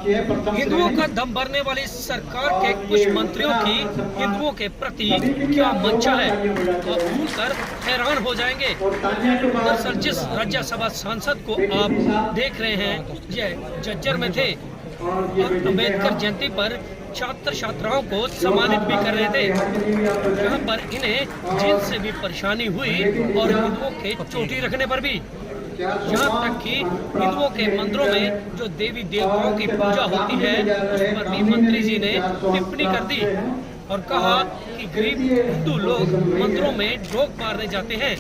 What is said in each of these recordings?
हिंदुओं का दम भरने वाली सरकार के कुछ मंत्रियों की हिंदुओं के प्रति क्या मंशा है, आप सुनकर हैरान हो जाएंगे। दरअसल जिस राज्यसभा सांसद को आप देख रहे हैं, यह झज्जर में थे और अम्बेडकर जयंती पर छात्र छात्राओं को सम्मानित भी कर रहे थे। यहाँ पर इन्हें जींस से भी परेशानी हुई और हिंदुओं के चोटी रखने पर भी। यहाँ तक कि हिंदुओं के मंदिरों में जो देवी देवताओं की पूजा होती है, उस पर भी मंत्री जी ने टिप्पणी कर दी और कहा कि गरीब हिंदू लोग मंदिरों में डोक मारने जाते हैं।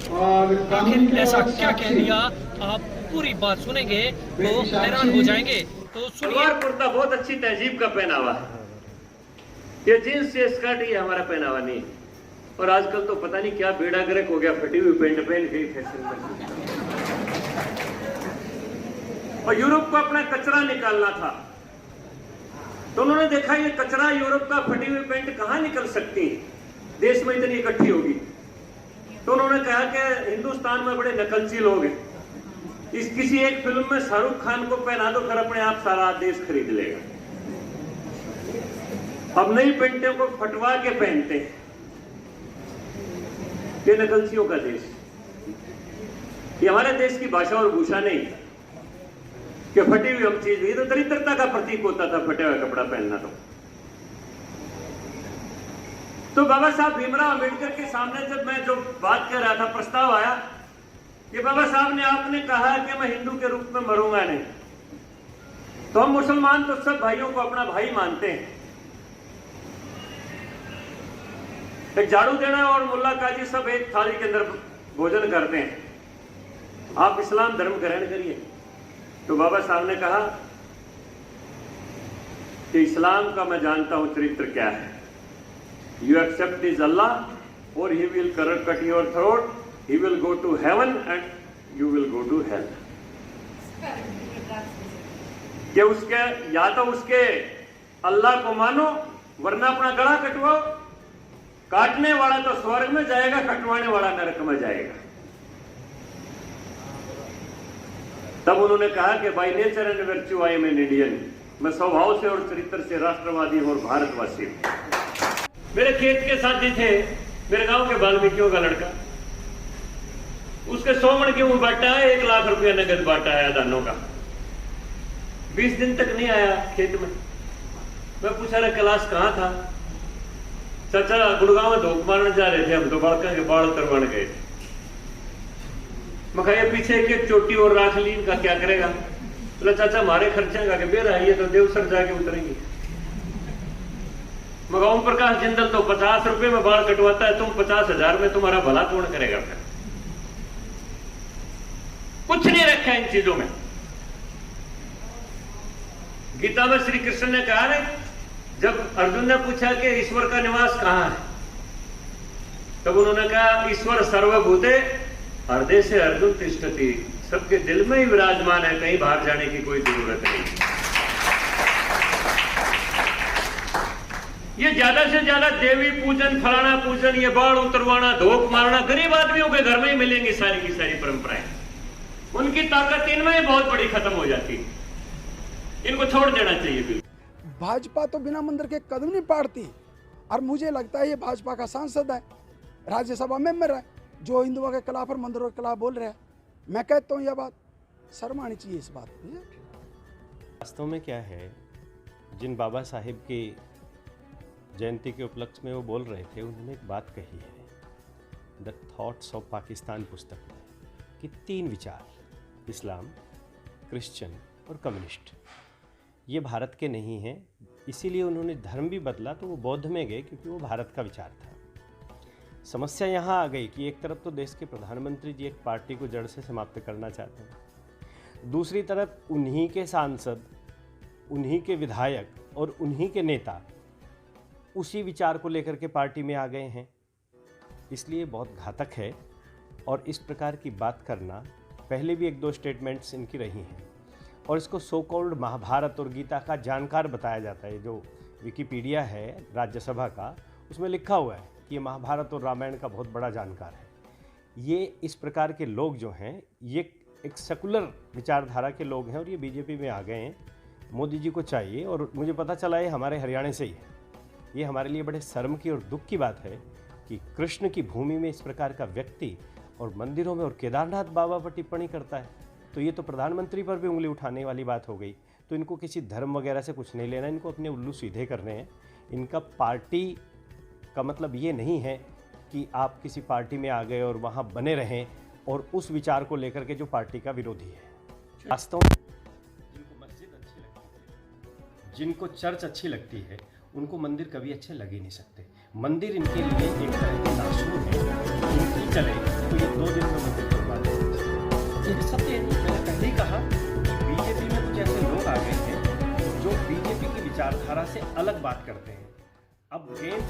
आखिर ऐसा क्या कह दिया, आप पूरी बात सुनेंगे तो हैरान हो जाएंगे। तो सलवार कुर्ता बहुत अच्छी तहजीब का पहनावा है, ये जींस से स्कर्ट ये हमारा पहनावा नहीं। और आजकल तो पता नहीं क्या बेड़ा गर्क हो गया, फटी हुई पेंट पहन गई फैशन में। और यूरोप को अपना कचरा निकालना था, तो उन्होंने देखा ये कचरा यूरोप का फटी हुई पेंट कहां निकल सकती, देश में इतनी इकट्ठी होगी। तो उन्होंने कहा कि हिंदुस्तान में बड़े नकलची लोग हैं, इस किसी एक फिल्म में शाहरुख खान को पहना दो, फिर अपने आप सारा देश खरीद लेगा। अब नई पेंटों को फटवा के पहनते हैं, ये नकलचियों का देश। ये हमारे देश की भाषा और भूषा नहीं कि फटी हुई हम चीज भी, तो दरिद्रता का प्रतीक होता था फटे हुआ कपड़ा पहनना। तो बाबा साहब भीमराव अंबेडकर के सामने जब मैं जो बात कर रहा था, प्रस्ताव आया कि बाबा साहब ने आपने कहा कि मैं हिंदू के रूप में मरूंगा नहीं, तो हम मुसलमान तो सब भाइयों को अपना भाई मानते हैं। एक झाड़ू देना और मुल्ला काजी सब एक थाली के अंदर भोजन करते हैं, आप इस्लाम धर्म ग्रहण करिए। तो बाबा साहब ने कहा कि इस्लाम का मैं जानता हूं चरित्र क्या है, यू एक्सेप्ट दिस अल्लाह और he will cut your throat, he will go to heaven and you will go to hell। कि उसके या तो उसके अल्लाह को मानो वरना अपना गला कटवाओ, काटने वाला तो स्वर्ग में जाएगा, कटवाने वाला नरक में जाएगा। तब उन्होंने कहा कि by nature and virtue I am an Indian, मैं स्वभाव से और चरित्र से राष्ट्रवादी और भारतवासी हूं। मेरे खेत के साथी थे, मेरे गांव के वाल्मीकियों का लड़का, उसके 100 मन गेहूं बांटा है, 1 लाख रुपया नगद बांटा है दानों का। 20 दिन तक नहीं आया खेत में। मैं पूछा रहा कैलाश कहां था, चाचा गुड़गांव में धोख मारने जा रहे थे, हम तो बालका के बाल उतरवाने गए थे। मैं कहा पीछे एक चोटी और राख ली, इनका क्या करेगा? बोला चाचा हमारे खर्चे का बेर आई है तो देवसर जाके उतरेंगे। मैं ओम प्रकाश जिंदल तो 50 रुपए में बाल कटवाता है, तुम 50,000 में तुम्हारा भला कौन करेगा? फिर कुछ नहीं रखा इन चीजों में। गीता में श्री कृष्ण ने कहा ना, जब अर्जुन ने पूछा कि ईश्वर का निवास कहां है, तब उन्होंने कहा ईश्वर सर्वभूते हृदय से अर्जुन तिष्ठति, सबके दिल में ही विराजमान है, कहीं बाहर जाने की कोई जरूरत नहीं। ये ज्यादा से ज्यादा देवी पूजन, फलाना पूजन, ये बाढ़ उतरवाना, धोख मारना, गरीब आदमियों के घर में ही मिलेंगी सारी की सारी परंपराएं। उनकी ताकत इनमें ही बहुत बड़ी खत्म हो जाती है, इनको छोड़ देना चाहिए। बिल्कुल भाजपा तो बिना मंदिर के कदम नहीं पाड़ती, और मुझे लगता है ये भाजपा का सांसद है, राज्यसभा मेंबर है, जो हिंदुओं के खिलाफ और मंदिरों के खिलाफ बोल रहे हैं। मैं कहता हूँ यह बात शर्म आनी चाहिए इस बात पे। वास्तव में क्या है, जिन बाबा साहिब की जयंती के उपलक्ष्य में वो बोल रहे थे, उन्होंने एक बात कही है द थॉट्स ऑफ पाकिस्तान पुस्तक में, कि 3 विचार, इस्लाम, क्रिश्चियन और कम्युनिस्ट, ये भारत के नहीं हैं। इसीलिए उन्होंने धर्म भी बदला, तो वो बौद्ध में गए क्योंकि वो भारत का विचार था। समस्या यहाँ आ गई कि एक तरफ तो देश के प्रधानमंत्री जी एक पार्टी को जड़ से समाप्त करना चाहते हैं, दूसरी तरफ उन्हीं के सांसद, उन्हीं के विधायक और उन्हीं के नेता उसी विचार को लेकर के पार्टी में आ गए हैं। इसलिए बहुत घातक है, और इस प्रकार की बात करना, पहले भी 1-2 स्टेटमेंट्स इनकी रही हैं, और इसको सो कॉल्ड महाभारत और गीता का जानकार बताया जाता है। जो विकिपीडिया है राज्यसभा का, उसमें लिखा हुआ है कि ये महाभारत और रामायण का बहुत बड़ा जानकार है। ये इस प्रकार के लोग जो हैं, ये एक सेकुलर विचारधारा के लोग हैं, और ये बीजेपी में आ गए हैं। मोदी जी को चाहिए, और मुझे पता चला ये हमारे हरियाणा से ही है। ये हमारे लिए बड़े शर्म की और दुख की बात है कि कृष्ण की भूमि में इस प्रकार का व्यक्ति और मंदिरों में और केदारनाथ बाबा पर टिप्पणी करता है। तो ये तो प्रधानमंत्री पर भी उंगली उठाने वाली बात हो गई। तो इनको किसी धर्म वगैरह से कुछ नहीं लेना, इनको अपने उल्लू सीधे करने हैं। इनका पार्टी का मतलब ये नहीं है कि आप किसी पार्टी में आ गए और वहाँ बने रहें और उस विचार को लेकर के जो पार्टी का विरोधी है। वास्तव में जिनको मस्जिद अच्छी लगती है, जिनको चर्च अच्छी लगती है, उनको मंदिर कभी अच्छे लग ही नहीं सकते। मंदिर इनके लिए एक तरह के नासूर है। इनकी चले तो ये 2 दिन में मंदिर करवा देंगे। ये सत्य है। मैंने पहले ही कहा कि बीजेपी में कुछ ऐसे लोग आ गए हैं जो बीजेपी की विचारधारा से अलग बात करते हैं। अब गेंद